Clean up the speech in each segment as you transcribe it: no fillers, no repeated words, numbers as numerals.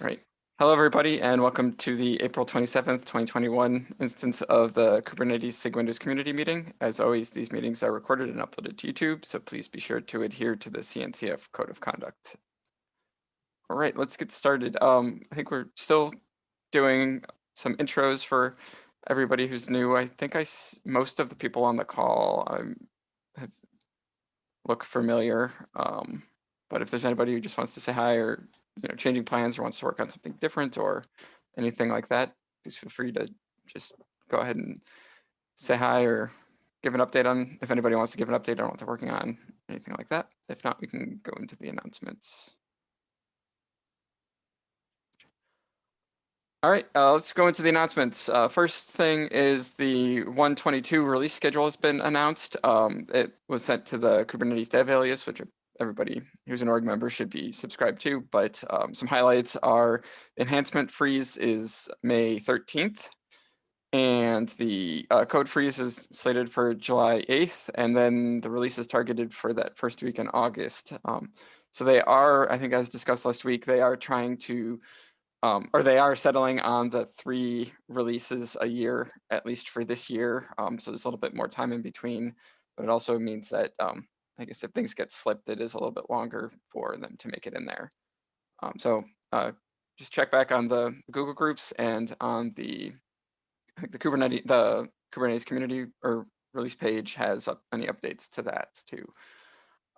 Right. Hello, everybody, and welcome to the April 27th, 2021 instance of the Kubernetes SIG Windows community meeting. As always, these meetings are recorded and uploaded to YouTube, so please be sure to adhere to the CNCF Code of Conduct. All right, let's get started. I think we're still doing some intros for everybody who's new. I think most of the people on the call look familiar, but if there's anybody who just wants to say hi or changing plans or wants to work on something different or anything like that, please feel free to just go ahead and say hi or give an update on, if anybody wants to give an update on what they're working on, anything like that. If not, we can go into the announcements. All right, let's go into the announcements. First thing is the 1.22 release schedule has been announced. It was sent to the Kubernetes dev alias, which everybody who's an org member should be subscribed to, but some highlights are enhancement freeze is May 13th, and the code freeze is slated for July 8th, and then the release is targeted for that first week in August. So they are, I think as discussed last week, they are trying to or they are settling on the 3 releases a year, at least for this year. So there's a little bit more time in between, but it also means that I guess if things get slipped, it is a little bit longer for them to make it in there. So just check back on the Google groups and on the Kubernetes community or release page has any updates to that too.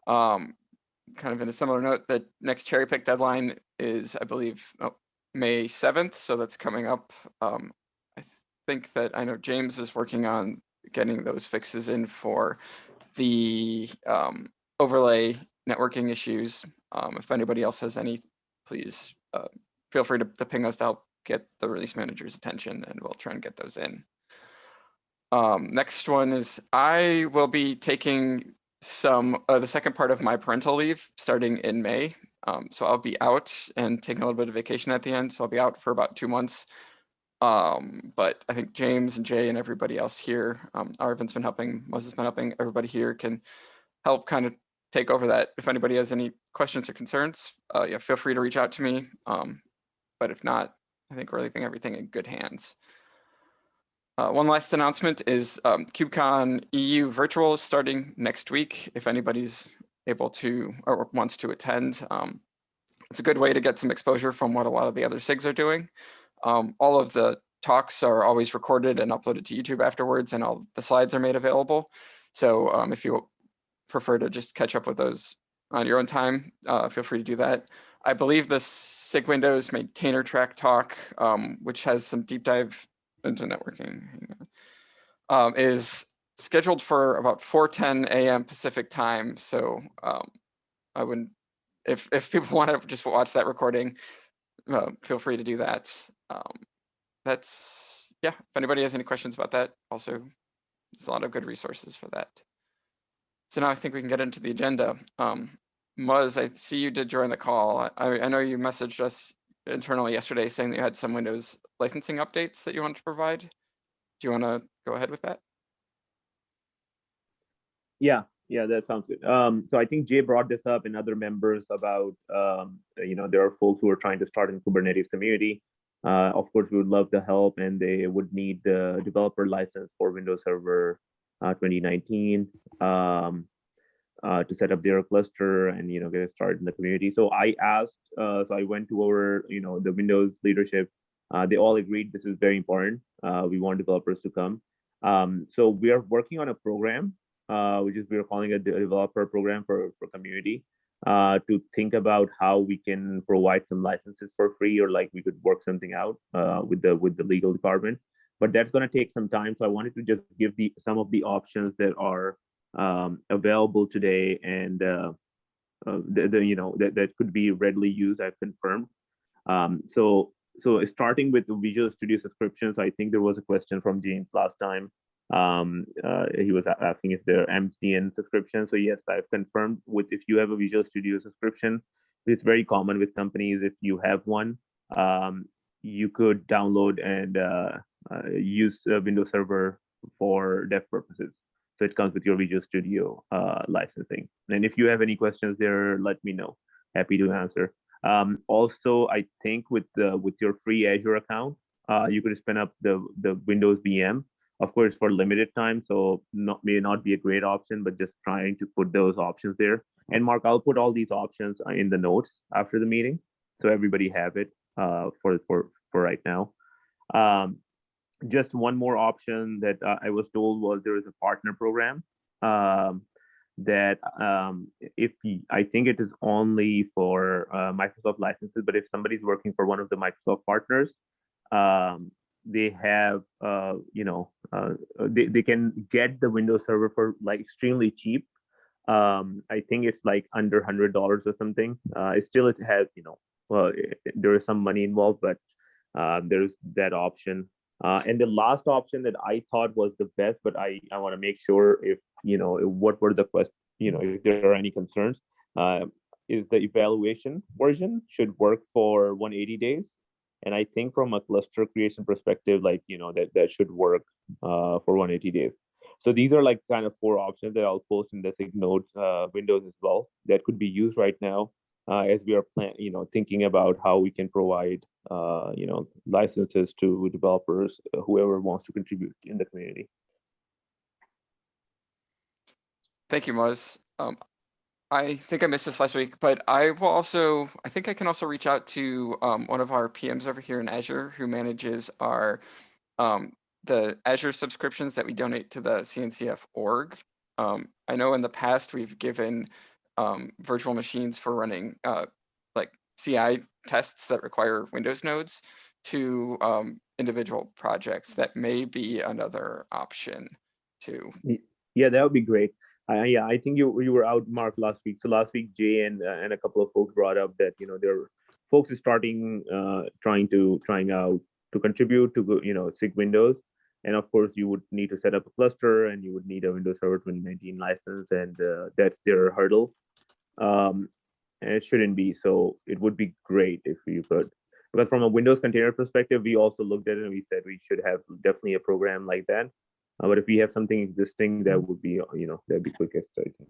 Kind of in a similar note, the next cherry pick deadline is, I believe, May 7th, so that's coming up. I think that I know James is working on getting those fixes in for the overlay networking issues. If anybody else has any, please feel free to ping us to help get the release manager's attention, and we'll try and get those in. Next one is I will be taking the second part of my parental leave starting in May. So I'll be out and taking a little bit of vacation at the end. So I'll be out for about 2 months. But I think James and Jay and everybody else here, Arvin's been helping, Moses has been helping, everybody here can help kind of take over that. If anybody has any questions or concerns, yeah, feel free to reach out to me. But if not, I think we're leaving everything in good hands. One last announcement is KubeCon EU Virtual is starting next week. If anybody's able to or wants to attend, it's a good way to get some exposure from what a lot of the other SIGs are doing. All of the talks are always recorded and uploaded to YouTube afterwards, and all the slides are made available. So if you prefer to just catch up with those on your own time, feel free to do that. I believe the SIG Windows maintainer track talk, which has some deep dive into networking, is scheduled for about 4:10 a.m. Pacific time. So I wouldn't, if people want to just watch that recording, feel free to do that. That's, yeah, if anybody has any questions about that, also there's a lot of good resources for that. So now I think we can get into the agenda. Muzz, I see you did join the call. I know you messaged us internally yesterday saying that you had some Windows licensing updates that you wanted to provide. Do you want to go ahead with that? Yeah, that sounds good. So I think Jay brought this up and other members about, there are folks who are trying to start in Kubernetes community. Of course, we would love the help, and they would need the developer license for Windows Server 2019 to set up their cluster and get started in the community. So I asked, so I went to our the Windows leadership. They all agreed this is very important. We want developers to come. So we are working on a program, which is we're calling a developer program for community, to think about how we can provide some licenses for free, or like we could work something out with the legal department. But that's going to take some time. So I wanted to just give some of the options that are available today, and that could be readily used. I've confirmed. So starting with the Visual Studio subscriptions, I think there was a question from James last time. He was asking if they're MCN subscription. So yes, I've confirmed with, if you have a Visual Studio subscription, it's very common with companies. If you have one, you could download and use Windows Server for dev purposes. So it comes with your Visual Studio licensing. And if you have any questions there, let me know. Happy to answer. Also, I think with your free Azure account, you could spin up the Windows VM, of course, for limited time. So may not be a great option, but just trying to put those options there. And Mark, I'll put all these options in the notes after the meeting, so everybody have it for right now. Just one more option that I was told was there is a partner program that I think it is only for Microsoft licenses, but if somebody's working for one of the Microsoft partners, they have they can get the Windows Server for like extremely cheap. I think it's like under $100 or something. It has, there is some money involved, but there's that option. And the last option that I thought was the best, but I want to make sure if, what were the questions, if there are any concerns, is the evaluation version should work for 180 days. And I think from a cluster creation perspective, like, that should work for 180 days. So these are like kind of 4 options that I'll post in the SIG notes windows as well that could be used right now as we are thinking about how we can provide licenses to developers, whoever wants to contribute in the community. Thank you, Muzz. I think I missed this last week, but I think I can also reach out to one of our PMs over here in Azure who manages our the Azure subscriptions that we donate to the CNCF org. I know in the past we've given virtual machines for running like CI tests that require Windows nodes to individual projects. That may be another option too. Yeah, that would be great. Yeah, I think you were out, Mark, last week. So last week, Jay and a couple of folks brought up that there are folks starting trying out to contribute to SIG Windows, and of course you would need to set up a cluster and you would need a Windows Server 2019 license, and that's their hurdle. And it shouldn't be. So it would be great if you could, because from a Windows container perspective, we also looked at it and we said we should have definitely a program like that. But if we have something existing, that would be, that'd be quickest, I think.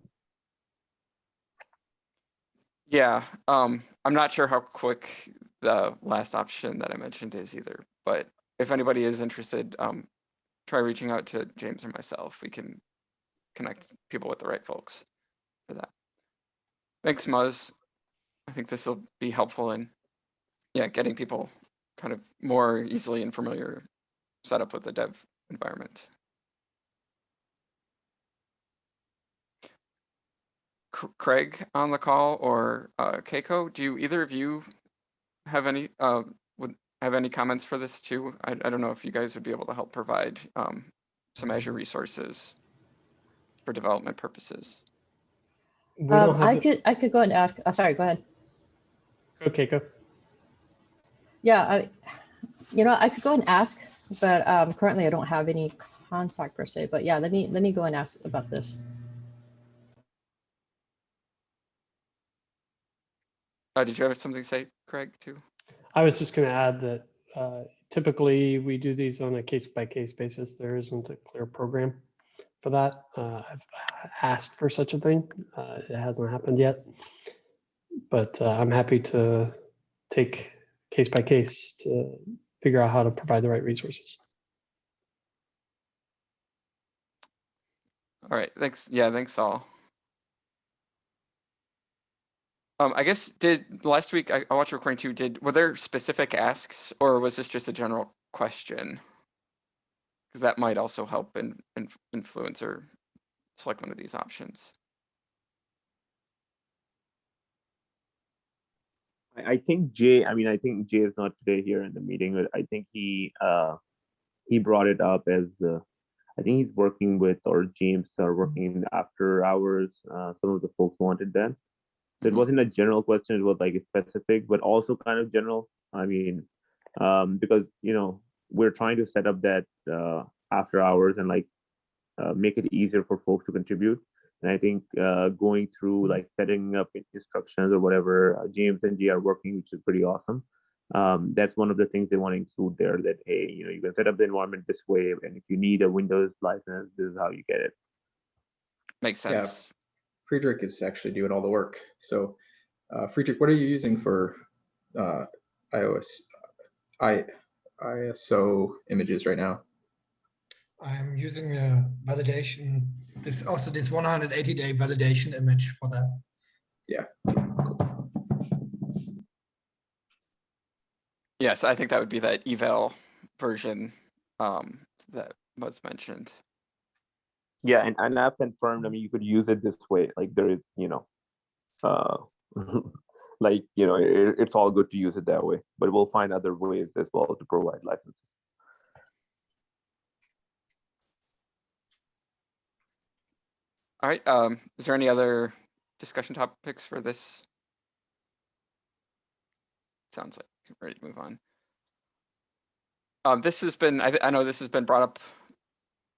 Yeah, I'm not sure how quick the last option that I mentioned is either, but if anybody is interested, try reaching out to James or myself. We can connect people with the right folks for that. Thanks, Muzz. I think this will be helpful in, getting people kind of more easily and familiar set up with the dev environment. Craig on the call or Keiko, do either of you have any would have any comments for this too? I don't know if you guys would be able to help provide some Azure resources for development purposes. I could go and ask. Sorry, go ahead. Okay, go. Yeah, I could go and ask, but currently I don't have any contact per se. But yeah, let me go and ask about this. Did you have something to say, Craig, too? I was just going to add that typically we do these on a case-by-case basis. There isn't a clear program for that. I've asked for such a thing. It hasn't happened yet, but I'm happy to take case-by-case to figure out how to provide the right resources. All right, thanks. Yeah, thanks all. I guess last week I watched a recording too. Were there specific asks, or was this just a general question? Because that might also help influence or select one of these options. I think Jay. I think Jay is not today here in the meeting, but I think he brought it up as I think he's working with, or James are working after hours. Some of the folks wanted that. So it wasn't a general question, it was like a specific, but also kind of general. I mean, because, we're trying to set up that after hours and like make it easier for folks to contribute. And I think going through like setting up instructions or whatever James and G are working, which is pretty awesome. That's one of the things they want to include there, that, hey, you can set up the environment this way, and if you need a Windows license, this is how you get it. Makes sense. Yeah. Friedrich is actually doing all the work. So Friedrich, what are you using for ISO images right now? I'm using a validation, this 180-day validation image for that. Yeah. Yes, I think that would be that eval version that was mentioned. Yeah, and I've confirmed. I mean, you could use it this way. Like there is, like it's all good to use it that way. But we'll find other ways as well to provide licenses. All right. Is there any other discussion topics for this? Sounds like we're ready to move on. This has been, I know this has been brought up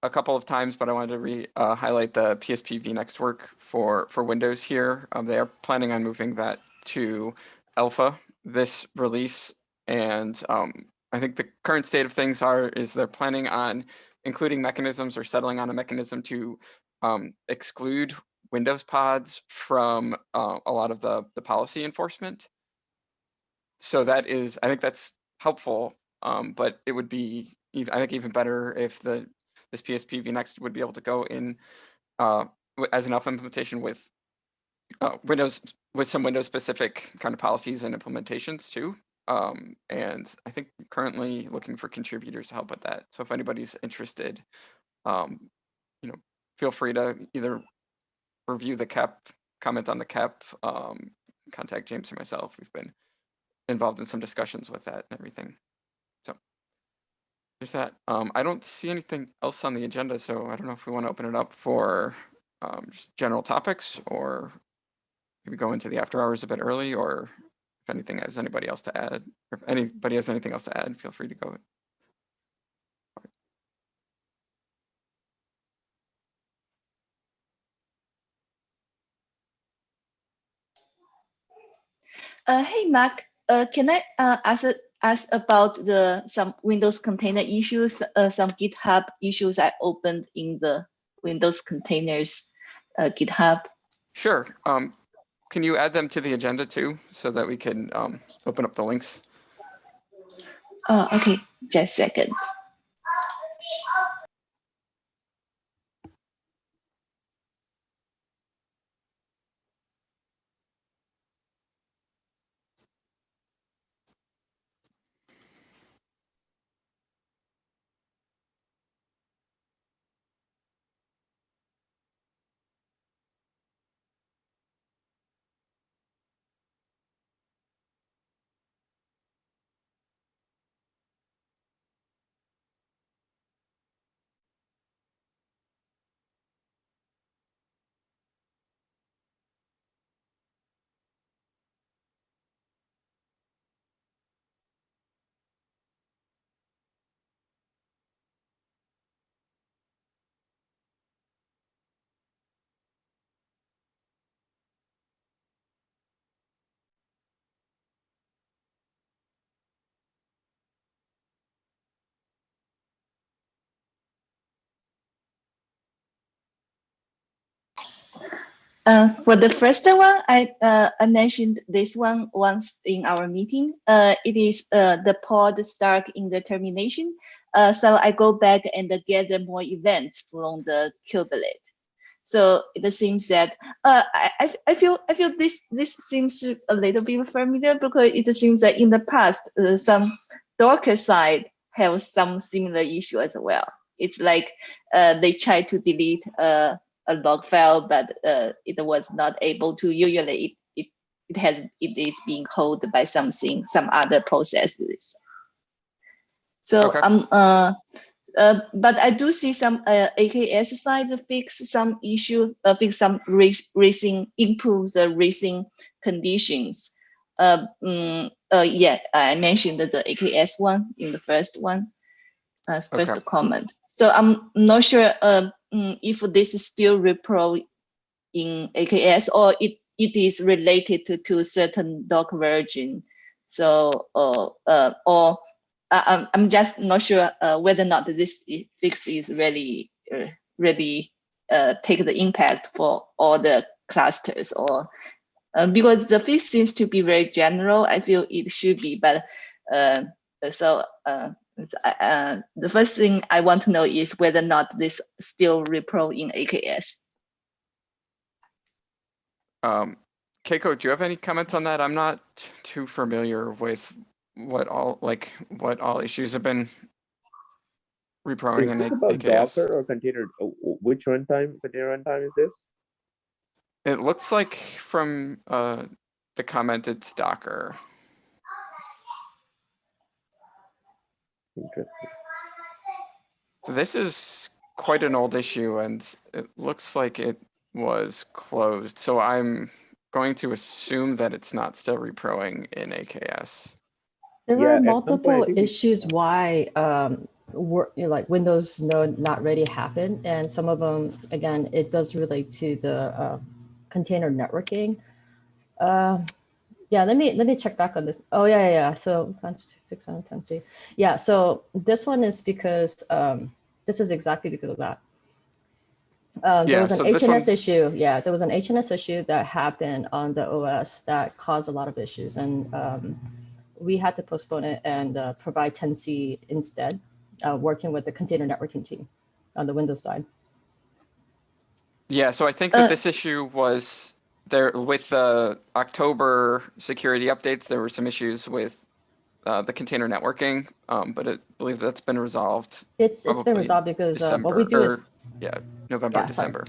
a couple of times, but I wanted to highlight the PSP vNext work for Windows here. They are planning on moving that to alpha this release, and I think the current state of things is they're planning on including mechanisms or settling on a mechanism to exclude Windows pods from a lot of the policy enforcement. So that is, I think that's helpful, but it would be, I think, even better if this PSP vNext would be able to go in as an alpha implementation with Windows, with some Windows specific kind of policies and implementations too. And I think currently looking for contributors to help with that. So if anybody's interested, feel free to either review the CAP, comment on the CAP, contact James or myself. We've been involved in some discussions with that and everything. So there's that. I don't see anything else on the agenda, so I don't know if we want to open it up for just general topics, or maybe go into the after hours a bit early, or if anything has anybody else to add, or if anybody has anything else to add, feel free to go. Hey, Mark, can I ask about some Windows container issues, some GitHub issues I opened in the Windows containers GitHub? Sure. Can you add them to the agenda too, so that we can open up the links? Okay, just a second. For the first one, I mentioned this one once in our meeting. It is the pod start indetermination. So I go back and gather more events from the kubelet. So it seems that I feel this seems a little bit familiar, because it seems that in the past some Docker side have some similar issue as well. It's like they try to delete a log file, but it was not able to. Usually it is being held by some other processes. So Okay. but I do see some AKS side fix some issue, fix some racing, improve the racing conditions. Yeah, I mentioned the AKS one in the first one, first comment. So I'm not sure if this is still repro in AKS, or it is related to certain Docker version. So or I'm just not sure whether or not this fix is really take the impact for all the clusters, or Because the fix seems to be very general. I feel it should be, but the first thing I want to know is whether or not this still repro in AKS. Keiko, do you have any comments on that? I'm not too familiar with what all issues have been reproing Is in this about AKS. Docker or container? Which runtime? Container runtime is this? It looks like from the comment it's Docker. Interesting. So this is quite an old issue, and it looks like it was closed. So I'm going to assume that it's not still reproing in AKS. There Yeah, were at some point, I multiple think issues why like Windows Node not ready happened, and some of them, again, it does relate to the container networking. Yeah, let me check back on this. Oh yeah. So fix on 10C. Yeah, so this one is because this is exactly because of that. There was an HNS issue. Yeah, there was an HNS issue that happened on the OS that caused a lot of issues, and we had to postpone it and provide 10C instead, working with the container networking team on the Windows side. Yeah, so I think that this issue was there with the October security updates. There were some issues with the container networking, but I believe that's been resolved. It's been resolved because what we do is November, December.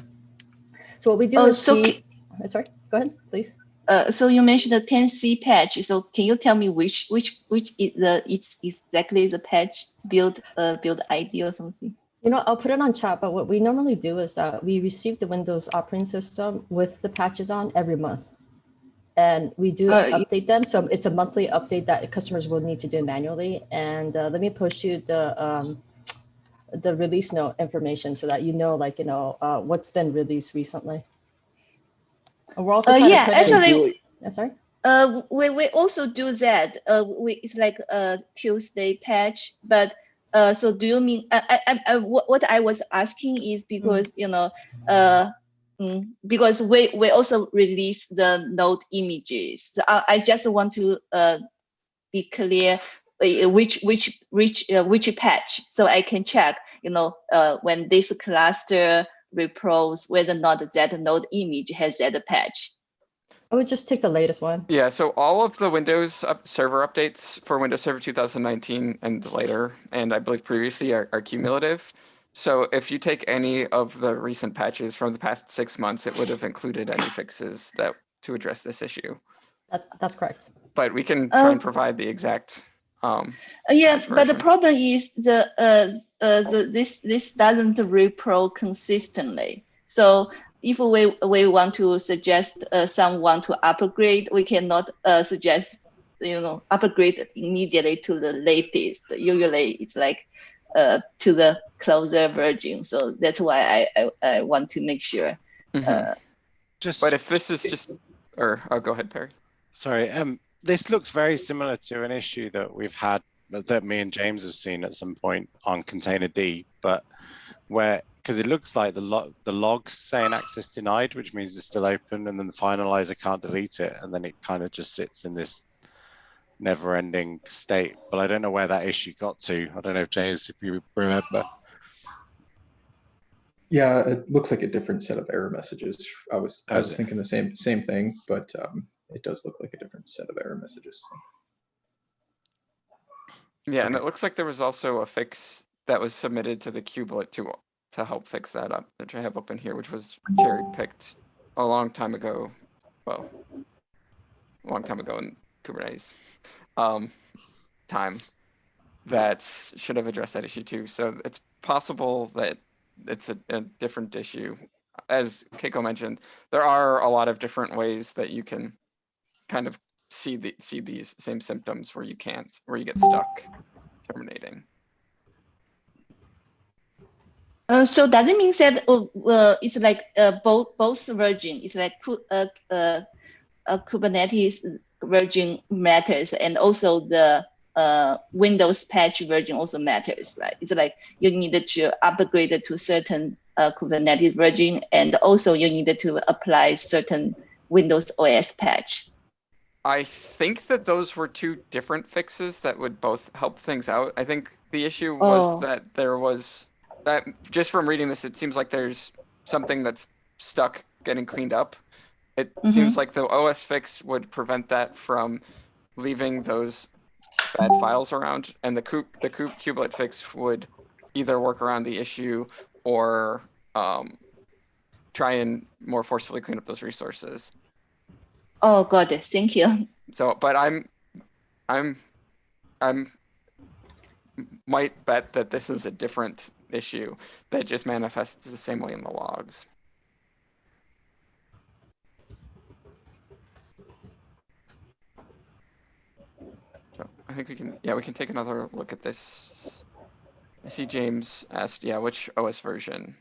So what we do is sorry, go ahead, please. So you mentioned the 10C patch. So can you tell me which it's exactly the patch build ID or something? You know, I'll put it on chat, but what we normally do is we receive the Windows operating system with the patches on every month. And we do update them. So it's a monthly update that customers will need to do manually. And let me post you the release note information so that you know, like, what's been released recently. And we're also trying to put actually, sorry. We also do that. It's like a Tuesday patch, but so do you mean what I was asking is because because we also release the node images. So I just want to be clear which patch, so I can check when this cluster repros whether or not that node image has that patch. I would just take the latest one. Yeah, so all of the Windows server updates for Windows Server 2019 and later, and I believe previously, are cumulative. So if you take any of the recent patches from the past 6 months, it would have included any fixes to address this issue. That's correct. But we can try and provide the exact. Yeah, but the problem is this doesn't repro consistently. So if we want to suggest someone to upgrade, we cannot suggest upgrade immediately to the latest. Usually it's like to the closer version. So that's why I want to make sure. But if this is just, or go ahead, Perry. Sorry, this looks very similar to an issue that we've had that me and James have seen at some point on Container D, but because it looks like the logs saying access denied, which means it's still open, and then the finalizer can't delete it, and then it kind of just sits in this never-ending state. But I don't know where that issue got to. I don't know if James, if you remember. Yeah, it looks like a different set of error messages. I was thinking the same thing, but it does look like a different set of error messages. Yeah, and it looks like there was also a fix that was submitted to the kubelet to help fix that up, which I have open here, which was cherry picked a long time ago. Well, a long time ago in Kubernetes time that should have addressed that issue too. So it's possible that it's a different issue. As Keiko mentioned, there are a lot of different ways that you can kind of see these same symptoms where you get stuck terminating. So does it mean that it's like both version? It's like Kubernetes version matters, and also the Windows patch version also matters, right? It's like you needed to upgrade to certain Kubernetes version, and also you needed to apply certain Windows OS patch. I think that those were two different fixes that would both help things out. I think the issue was that there was that just from reading this, it seems like there's something that's stuck getting cleaned up. It seems like the OS fix would prevent that from leaving those bad files around, and the kubelet fix would either work around the issue or try and more forcefully clean up those resources. Oh, got it. Thank you. So, but I'm might bet that this is a different issue that just manifests the same way in the logs. So I think we can take another look at this. I see James asked, which OS version?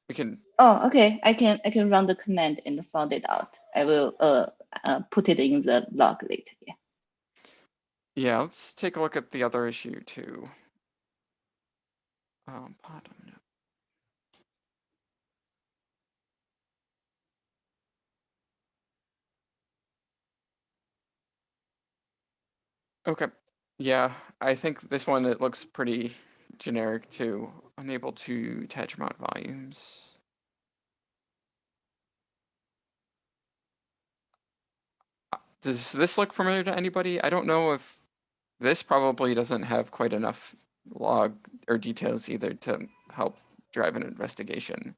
We can. Oh, okay. I can run the command and find it out. I will put it in the log later. Yeah. Yeah, let's take a look at the other issue too. Okay. Yeah, I think this one, it looks pretty generic too. Unable to attach mount volumes. Does this look familiar to anybody? I don't know if this probably doesn't have quite enough log or details either to help drive an investigation.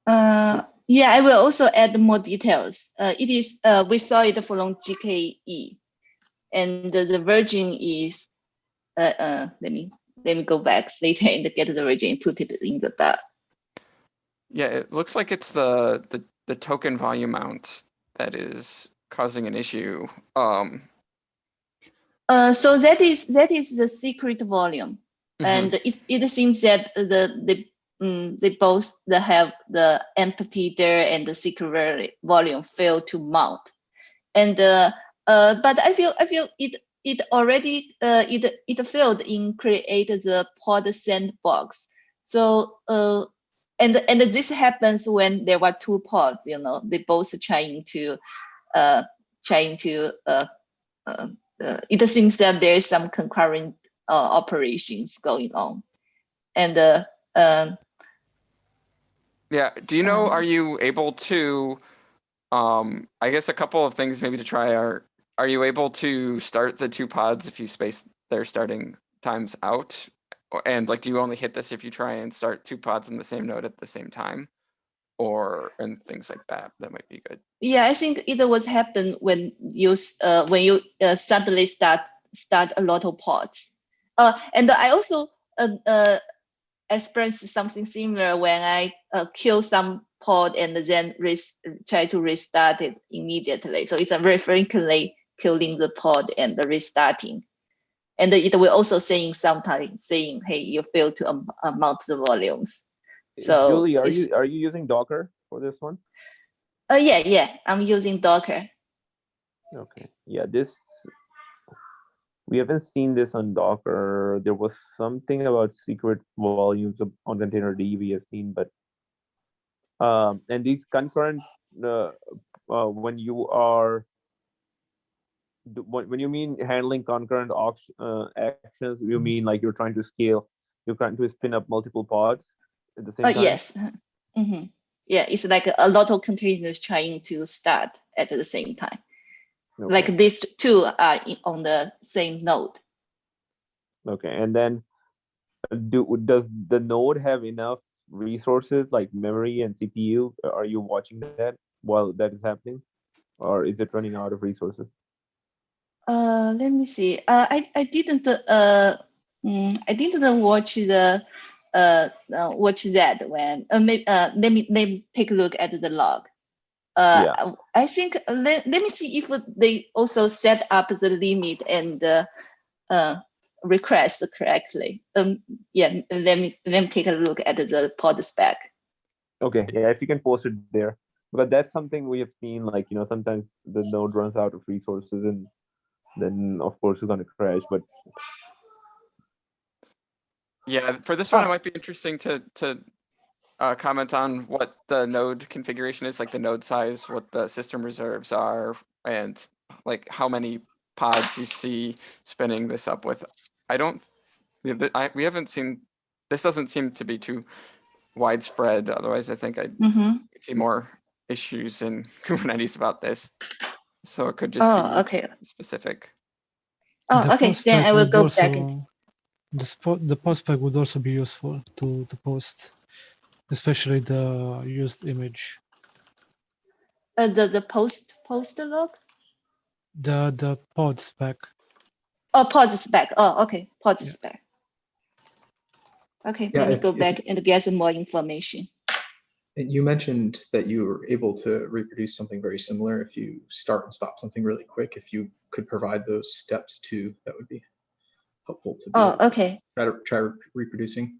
Yeah, I will also add more details. It is we saw it from GKE, and the version is let me go back later and get the version and put it in the doc. Yeah, it looks like it's the token volume mount that is causing an issue. So that is the secret volume, and it seems that they both have the empty there and the secret volume fail to mount, and but I feel it already it failed in create the pod sandbox. So and this happens when there were two pods, they both trying to it seems that there is some concurrent operations going on, and yeah, do you know, are you able to I guess a couple of things maybe to try are you able to start the two pods if you space their starting times out? And like, do you only hit this if you try and start two pods in the same node at the same time? And things like that might be good. Yeah, I think it was happen when you suddenly start a lot of pods. And I also experienced something similar when I kill some pod and then try to restart it immediately. So it's a very frequently killing the pod and restarting. And it will also saying sometimes saying, hey, you failed to mount the volumes. So Julie, are you using Docker for this one? Yeah, I'm using Docker. Okay, yeah, we haven't seen this on Docker. There was something about secret volumes on containerd we have seen, but and these concurrent when you are when you mean handling concurrent actions, you mean like you're trying to scale, you're trying to spin up multiple pods at the same time? Yes. Yeah, it's like a lot of containers trying to start at the same time. Okay. Like these two are on the same node. Okay, and then does the node have enough resources like memory and CPU? Are you watching that while that is happening, or is it running out of resources? Let me see. I didn't watch the watch that when maybe let me take a look at the log. Yeah. I think let me see if they also set up the limit and request correctly. Yeah, let me take a look at the pod spec. Okay, yeah, if you can post it there, but that's something we have seen, like, sometimes the node runs out of resources and then of course it's going to crash. But yeah, for this one, it might be interesting to comment on what the node configuration is, like the node size, what the system reserves are, and like how many pods you see spinning this up with? I don't, we haven't seen, this doesn't seem to be too widespread. Otherwise, I think I'd see more issues in Kubernetes about this. So it could just be okay. specific. Oh, The okay. post Then spec I will would go also- back. The post spec would also be useful to post, especially the used image. The post log. The pod spec. Oh, pod spec. Oh, okay. Pod Yeah. spec. Okay, Yeah, let me if- go if- back and get some more information. And you mentioned that you were able to reproduce something very similar if you start and stop something really quick. If you could provide those steps too, that would be helpful to be Oh, able to okay. try reproducing.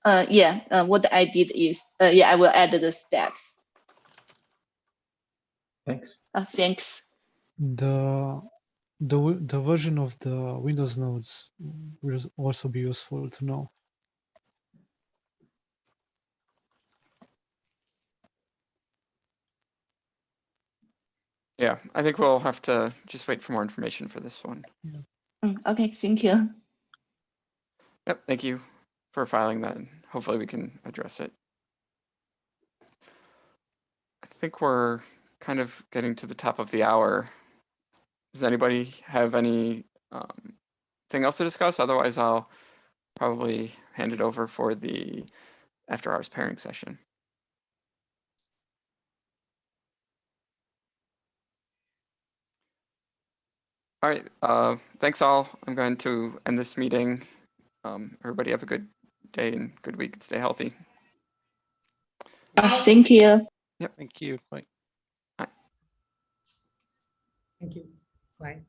Yeah, what I did is, yeah, I will add the steps. Thanks. Thanks. The version of the Windows nodes will also be useful to know. Yeah, I think we'll have to just wait for more information for this one. Okay, thank you. Yep, thank you for filing that. And hopefully we can address it. I think we're kind of getting to the top of the hour. Does anybody have any thing else to discuss? Otherwise, I'll probably hand it over for the after hours pairing session. All right, thanks all. I'm going to end this meeting. Everybody have a good day and good week. Stay healthy. Thank you. Thank you. Bye. Thank you. Bye.